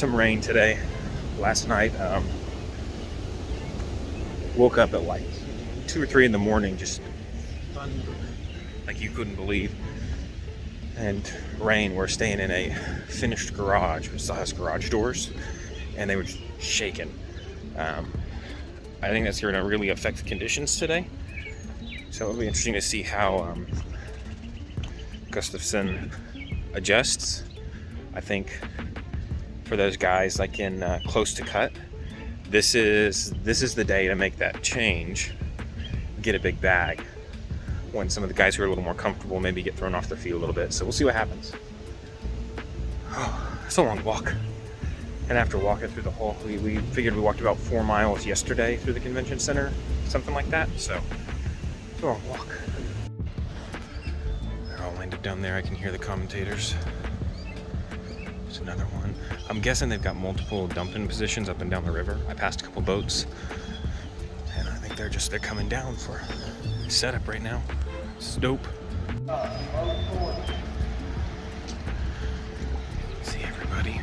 some rain today. Last night, woke up at like 2 or 3 in the morning, just thunder, like you couldn't believe. And rain. We're staying in a finished garage, which still has garage doors, and they were just shaking. I think that's going to really affect the conditions today. So it'll be interesting to see how Gustafson adjusts. I think for those guys like in close to cut, this is the day to make that change, get a big bag. When some of the guys who are a little more comfortable maybe get thrown off their feet a little bit. So we'll see what happens. Oh, it's a long walk. And after walking through the whole, we figured we walked about 4 miles yesterday through the convention center, something like that. So it's a long walk. They're all lined up down there. I can hear the commentators. There's another one. I'm guessing they've got multiple dumping positions up and down the river. I passed a couple boats, and I think they're coming down for setup right now. It's dope. See everybody.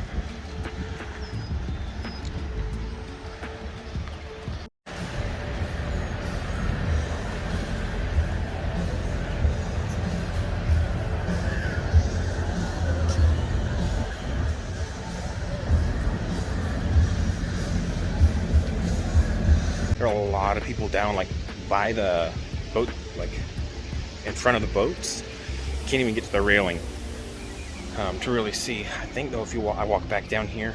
There are a lot of people down like by the boat, like in front of the boats. Can't even get to the railing to really see. I think though, if I walk back down here,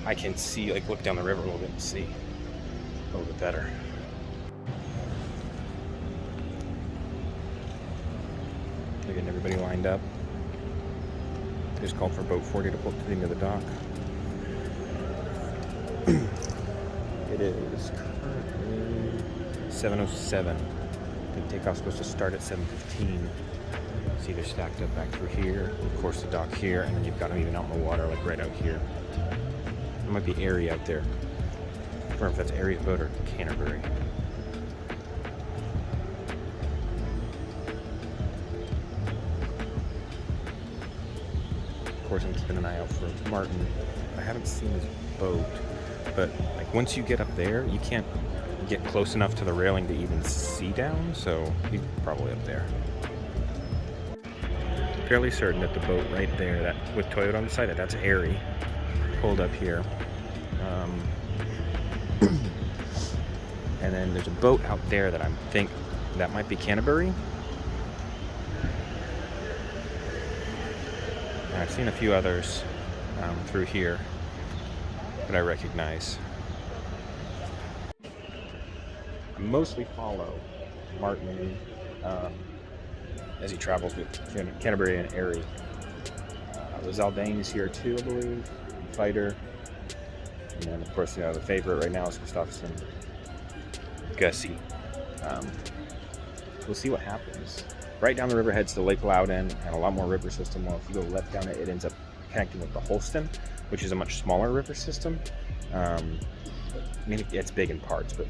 I can see, like, look down the river a little bit and see a little bit better. They're getting everybody lined up. They just called for boat 40 to pull to the end of the dock. It is currently 7:07. I think takeoff's supposed to start at 7:15. See, they're stacked up back through here. Of course, the dock here, and then you've got them even out in the water, like right out here. There might be Erie out there. I don't know if that's Erie's boat or Canterbury. Of course, I'm keeping an eye out for Martin. I haven't seen his boat, but like once you get up there, you can't get close enough to the railing to even see down, so he's probably up there. Fairly certain that the boat right there, that with Toyota on the side, that's Erie, pulled up here. And then there's a boat out there that I think that might be Canterbury. And I've seen a few others through here that I recognize. I mostly follow Martin as he travels with Canterbury and Erie. The Zaldane is here too, I believe. Fighter. And then, of course, the favorite right now is Gustafson. Gussie. We'll see what happens. Right down the river heads to Lake Loudon and a lot more river system. Well, if you go left down it, it ends up connecting with the Holston, which is a much smaller river system. I mean, it's big in parts, but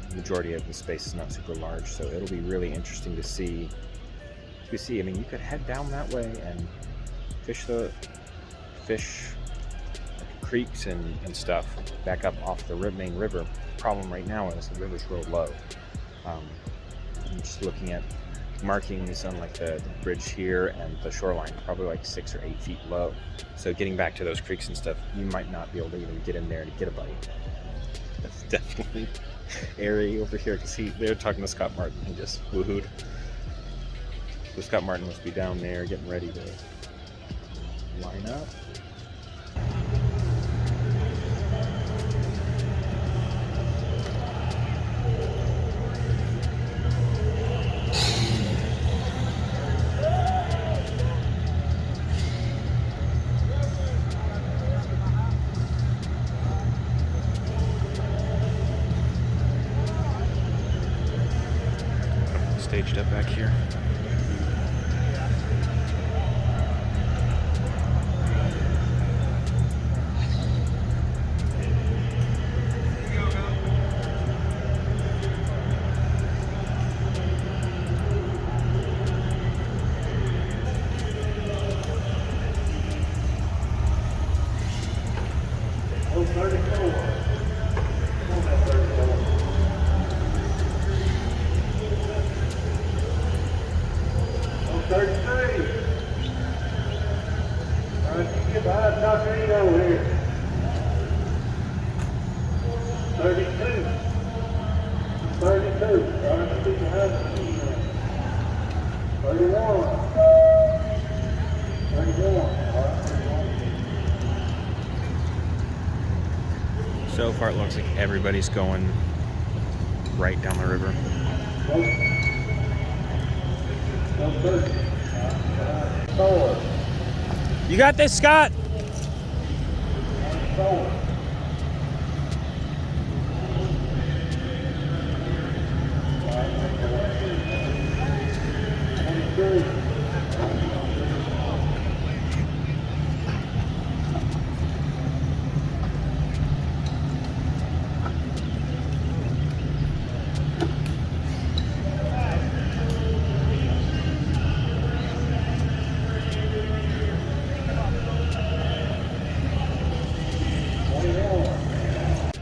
the majority of the space is not super large, so it'll be really interesting to see. I mean, you could head down that way and fish like creeks and stuff back up off the main river. The problem right now is the river's real low. I'm just looking at markings on like the bridge here and the shoreline, probably like 6 or 8 feet low. So getting back to those creeks and stuff, you might not be able to even get in there to get a bite. That's definitely Erie over here, because they're talking to Scott Martin. He just woohooed. So Scott Martin must be down there getting ready to line up. Staged up back here. far, it looks like everybody's going right down the river. You got this, Scott?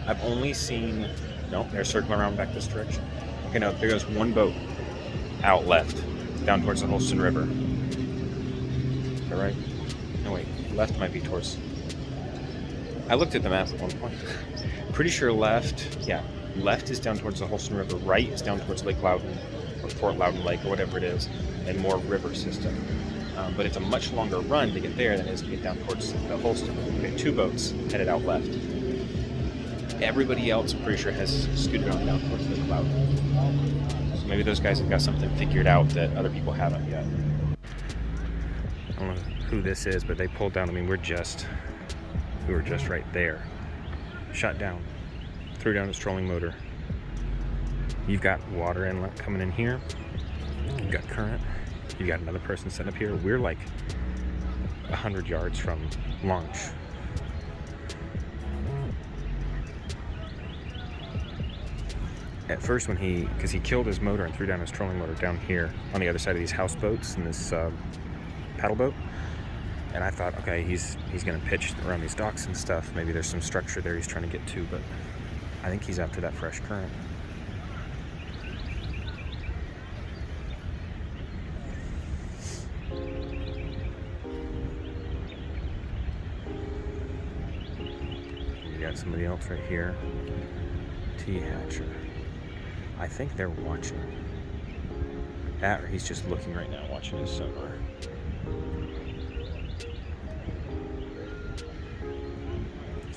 I've only seen, no, they're circling around back this direction. Okay, no, there goes one boat out left, down towards the Holston River. Is that right? No, wait, left might be towards, I looked at the map at one point. Pretty sure left, yeah, left is down towards the Holston River, right is down towards Lake Loudon, or Fort Loudon Lake, or whatever it is, and more river system. But it's a much longer run to get there than it is to get down towards the Holston. We have two boats headed out left. Everybody else, I'm pretty sure, has scooted on down towards Lake Loudon. So maybe those guys have got something figured out that other people haven't yet. I don't know who this is, but they pulled down. I mean, we were just right there. Shut down. Threw down his trolling motor. You've got water inlet coming in here. You've got current. You got another person sitting up here. We're like 100 yards from launch. At first, because he killed his motor and threw down his trolling motor down here on the other side of these houseboats and this paddle boat, and I thought, okay, he's gonna pitch around these docks and stuff. Maybe there's some structure there he's trying to get to, but I think he's after that fresh current. You got somebody else right here. T-Hatcher. I think they're watching that, or he's just looking right now, watching his sonar.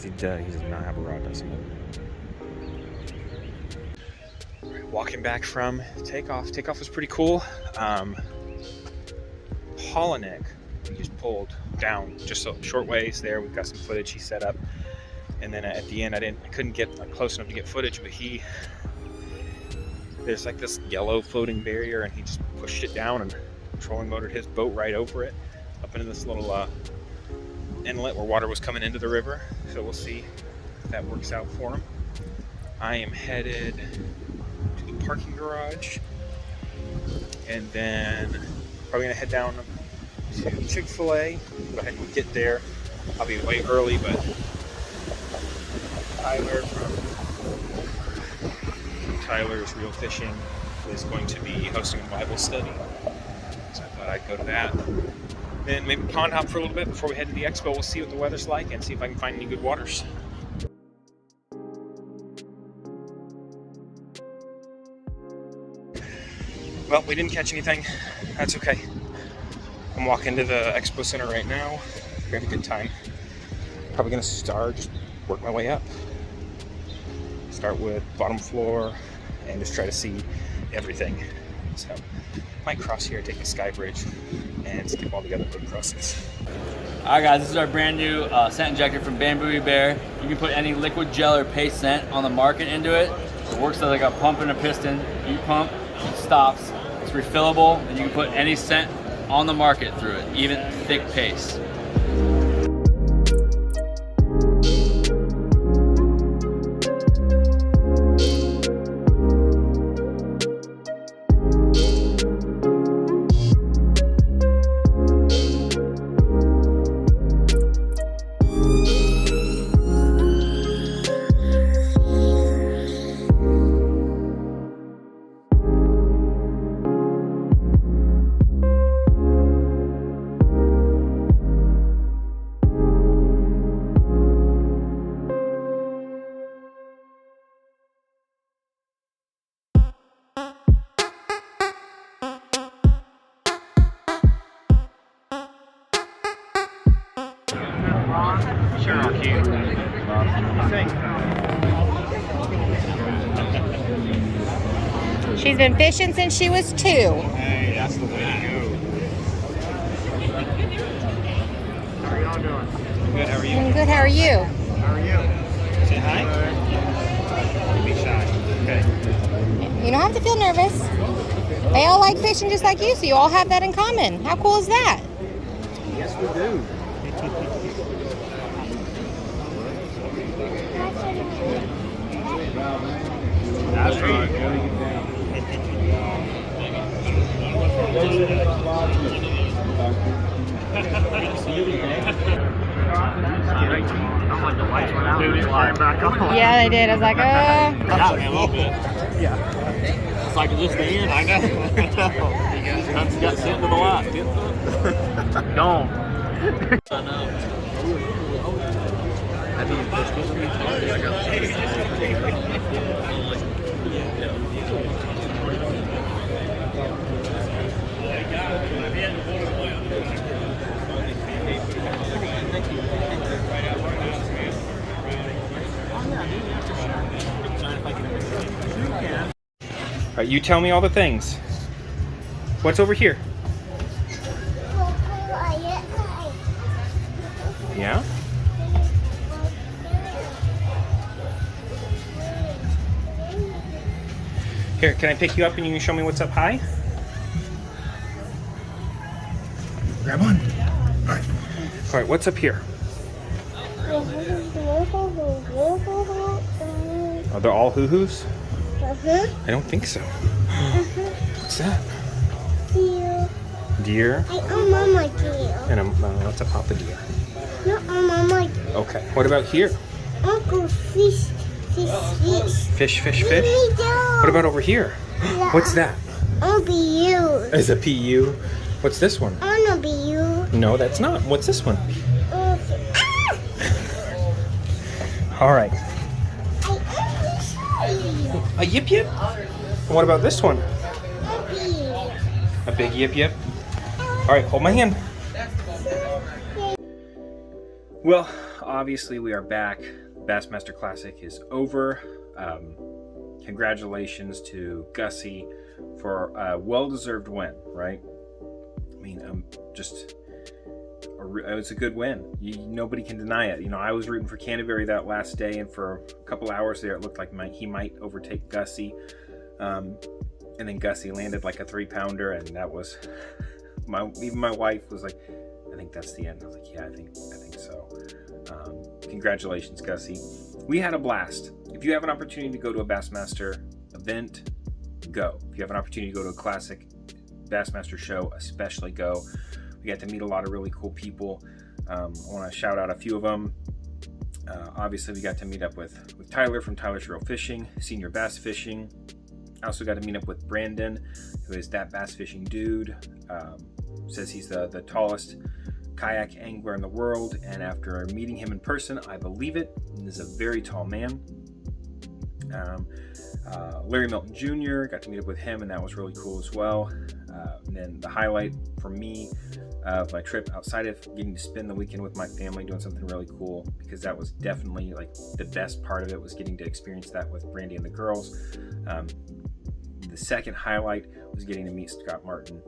He does not have a rod, does he? Right, walking back from takeoff. Takeoff was pretty cool. Holoneck, we just pulled down just a short ways there. We've got some footage he set up, and then at the end, I couldn't get close enough to get footage, but there's like this yellow floating barrier, and he just pushed it down and trolling motored his boat right over it up into this little inlet where water was coming into the river. So we'll see if that works out for him. I am headed to the parking garage, and then probably gonna head down to Chick-fil-A. Go ahead and get there. I'll be way early, but Tyler from Tyler's Real Fishing is going to be hosting a Bible study, so I thought I'd go to that. Then maybe pond hop for a little bit before we head to the expo. We'll see what the weather's like and see if I can find any good waters. Well, we didn't catch anything. That's okay. I'm walking to the expo center right now. We're having a good time. Probably gonna just work my way up. Start with bottom floor and just try to see everything. So might cross here, take a sky bridge, and skip all the other road crossings. Alright guys, this is our brand new scent injector from Bamboo Bear. You can put any liquid gel or paste scent on the market into it. It works like a pump and a piston. You pump, it stops. It's refillable, and you can put any scent on the market through it, even thick paste. Sure, I'll cute. What do you think? She's been fishing since she was 2. Hey, that's the way to go. How are y'all doing? Good, how are you? I'm good, how are you? How are you? Say hi. Don't be shy. Okay. You don't have to feel nervous. They all like fishing just like you, so you all have that in common. How cool is that? Yes, we do. That's right. Yeah, they did. I was like, Got me a little bit. Yeah. It's like, is this the end? I know. Hunts got sent to the lot. Don't. I know. All right, you tell me all the things. What's over here? Yeah? Here, can I pick you up and you can show me what's up high? Grab one. All right. All right, what's up here? Are they all hoo-hoos? I don't think so. What's that? Deer? Mama deer. And what's a papa deer? No, Mama deer. Okay. What about here? Uncle fish. Fish, fish, fish? What about over here? What's that? I'll be you. Is a PU. What's this one? I wanna be you. No, that's not. What's this one? Okay. All right. I wanna show you. A yip yip? And what about this one? A big yip yip? All right, hold my hand. Well, obviously we are back. Bassmaster Classic is over. Congratulations to Gussie for a well-deserved win, right? I mean, it was a good win. Nobody can deny it. You know, I was rooting for Canterbury that last day, and for a couple hours there, it looked like he might overtake Gussie. And then Gussie landed like a 3-pounder, and that was even my wife was like, I think that's the end. I was like, yeah, I think so. Congratulations, Gussie. We had a blast. If you have an opportunity to go to a Bassmaster event, go. If you have an opportunity to go to a classic Bassmaster show, especially go. We got to meet a lot of really cool people. I want to shout out a few of them. Obviously, we got to meet up with Tyler from Tyler's Real Fishing, Senior Bass Fishing. I also got to meet up with Brandon, who is that bass fishing dude. Says he's the tallest kayak angler in the world, and after meeting him in person, I believe it. He's a very tall man. Larry Milton Jr., got to meet up with him, and that was really cool as well. And then the highlight for me of my trip, outside of getting to spend the weekend with my family doing something really cool, because that was definitely like the best part of it, was getting to experience that with Brandy and the girls. The second highlight was getting to meet Scott Martin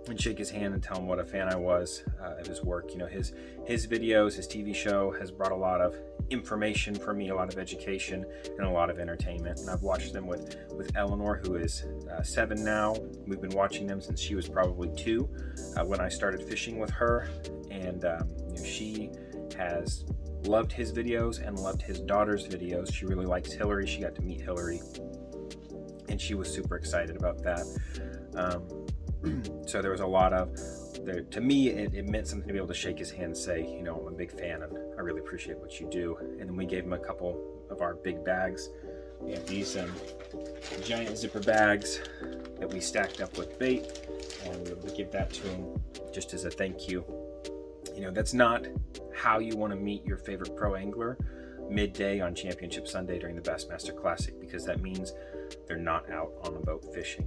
and shake his hand and tell him what a fan I was of his work. You know, his videos, his TV show has brought a lot of information for me, a lot of education, and a lot of entertainment. And I've watched them with Eleanor, who is 7 now. We've been watching them since she was probably 2 when I started fishing with her. And you know, she has loved his videos and loved his daughter's videos. She really likes Hillary. She got to meet Hillary, and she was super excited about that. So there was a lot of, to me, it meant something to be able to shake his hand and say, you know, I'm a big fan and I really appreciate what you do. And then we gave him a couple of our big bags. We have these giant zipper bags that we stacked up with bait, and we give that to him just as a thank you. You know, that's not how you want to meet your favorite pro angler midday on Championship Sunday during the Bassmaster Classic, because that means they're not out on a boat fishing.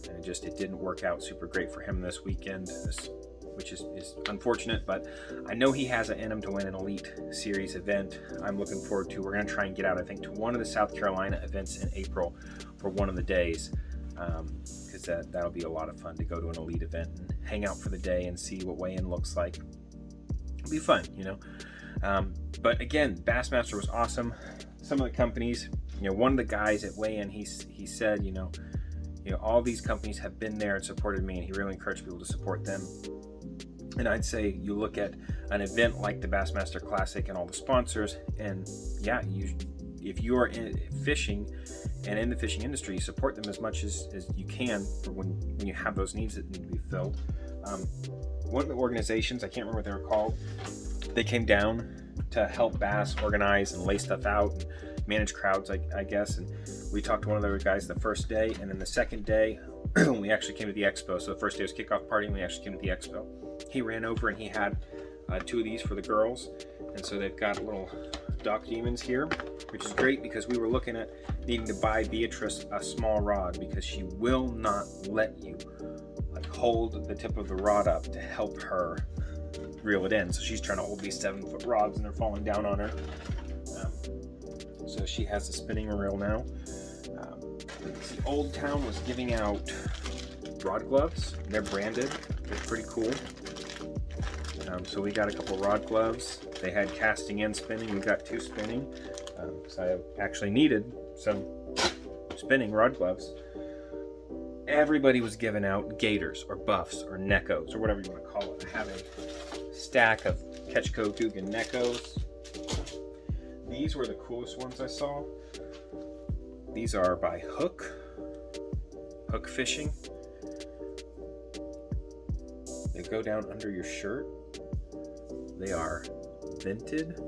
And it didn't work out super great for him this weekend, this which is unfortunate, but I know he has it in him to win an Elite Series event. I'm looking forward to, we're going to try and get out, I think, to one of the South Carolina events in April for one of the days, because that'll be a lot of fun to go to an Elite event and hang out for the day and see what weigh-in looks like. It'll be fun, you know. But again, Bassmaster was awesome. Some of the companies, you know, one of the guys at weigh-in, he said, you know, all these companies have been there and supported me, and he really encouraged people to support them. And I'd say you look at an event like the Bassmaster Classic and all the sponsors, and yeah, if you are in fishing and in the fishing industry, support them as much as you can for when you have those needs that need to be filled. One of the organizations, I can't remember what they were called, they came down to help Bass organize and lay stuff out and manage crowds, I guess. And we talked to one of the guys the first day, and then the second day, we actually came to the expo. So the first day was kickoff party, and we actually came to the expo. He ran over and he had 2 of these for the girls. And so they've got little Dock Demons here, which is great because we were looking at needing to buy Beatrice a small rod because she will not let you like hold the tip of the rod up to help her reel it in. So she's trying to hold these 7-foot rods and they're falling down on her. So she has a spinning reel now. The Old Town was giving out rod gloves. They're branded. They're pretty cool. So we got a couple rod gloves. They had casting and spinning. We got 2 spinning. So I actually needed some spinning rod gloves. Everybody was giving out gaiters or buffs or Neckos or whatever you want to call it. I have a stack of Ketchco Dugan Neckos. These were the coolest ones I saw. These are by Hook Fishing. They go down under your shirt. They are vented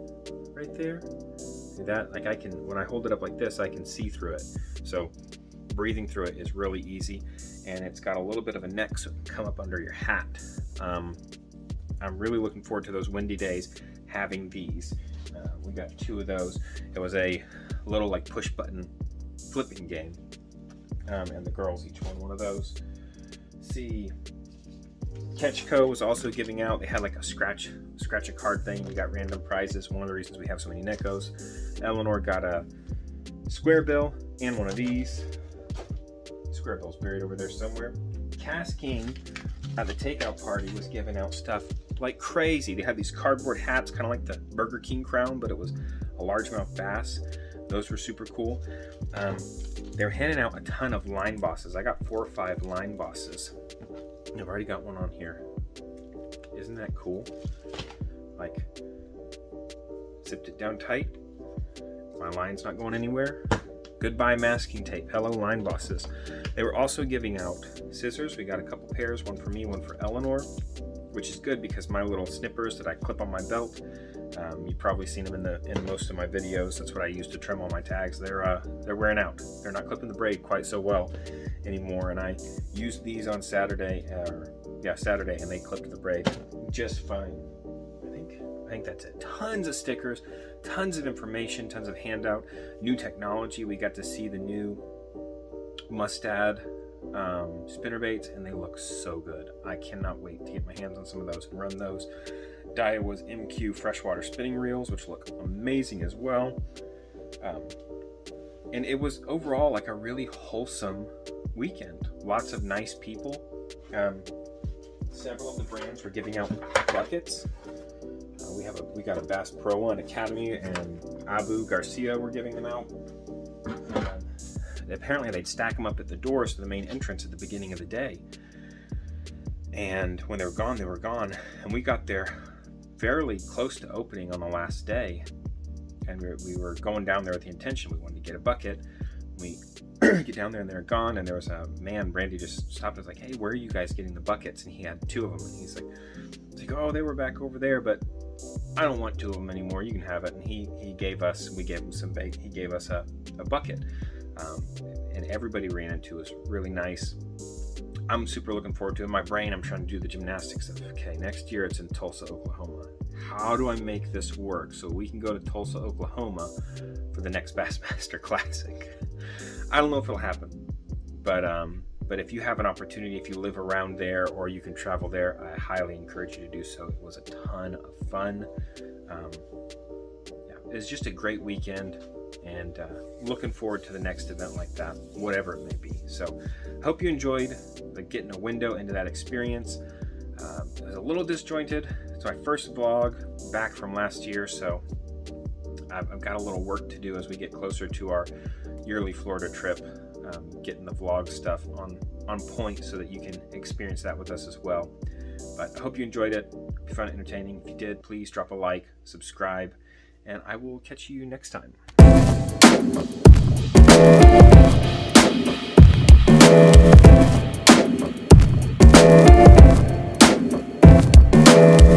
right there. See that? Like when I hold it up like this, I can see through it. So breathing through it is really easy, and it's got a little bit of a neck so it can come up under your hat. I'm really looking forward to those windy days having these. We got 2 of those. It was a little like push button flipping game, and the girls each won one of those. See, Ketchco was also giving out, they had like a scratch a card thing. We got random prizes. One of the reasons we have so many Neckos. Eleanor got a square bill and one of these. Square bill's buried over there somewhere. Cass King at the takeout party was giving out stuff like crazy. They had these cardboard hats, kind of like the Burger King crown, but it was a largemouth bass. Those were super cool. They're handing out a ton of line bosses. I got 4 or 5 line bosses. I've already got one on here. Isn't that cool? Like, zipped it down tight. My line's not going anywhere. Goodbye masking tape. Hello line bosses. They were also giving out scissors. We got a couple pairs, one for me, one for Eleanor, which is good because my little snippers that I clip on my belt, you've probably seen them in most of my videos. That's what I use to trim all my tags. They're wearing out. They're not clipping the braid quite so well anymore, and I used these on Saturday, and they clipped the braid just fine. I think that's it. Tons of stickers, tons of information, tons of handout, new technology. We got to see the new Mustad spinnerbaits, and they look so good. I cannot wait to get my hands on some of those and run those. Daiwa's MQ freshwater spinning reels, which look amazing as well. And it was overall like a really wholesome weekend. Lots of nice people. Several of the brands were giving out buckets. We got a Bass Pro One Academy and Abu Garcia were giving them out. Apparently they'd stack them up at the doors to the main entrance at the beginning of the day. And when they were gone, they were gone. And we got there fairly close to opening on the last day. And we were going down there with the intention. We wanted to get a bucket. We get down there and they're gone. And there was a man, Brandy just stopped and was like, hey, where are you guys getting the buckets? And he had 2 of them. And he's like, oh, they were back over there, but I don't want 2 of them anymore. You can have it. And he gave us, we gave him some bait. He gave us a bucket. And everybody ran into was really nice. I'm super looking forward to it. In my brain, I'm trying to do the gymnastics of, okay, next year it's in Tulsa, Oklahoma. How do I make this work so we can go to Tulsa, Oklahoma for the next Bassmaster Classic? I don't know if it'll happen, but But if you have an opportunity, if you live around there or you can travel there, I highly encourage you to do so. It was a ton of fun. Yeah, it was just a great weekend, and looking forward to the next event like that, whatever it may be. So hope you enjoyed getting a window into that experience. It was a little disjointed. It's my first vlog back from last year, so I've got a little work to do as we get closer to our yearly Florida trip, getting the vlog stuff on point so that you can experience that with us as well. But I hope you enjoyed it. If you found it entertaining, if you did, please drop a like, subscribe, and I will catch you next time.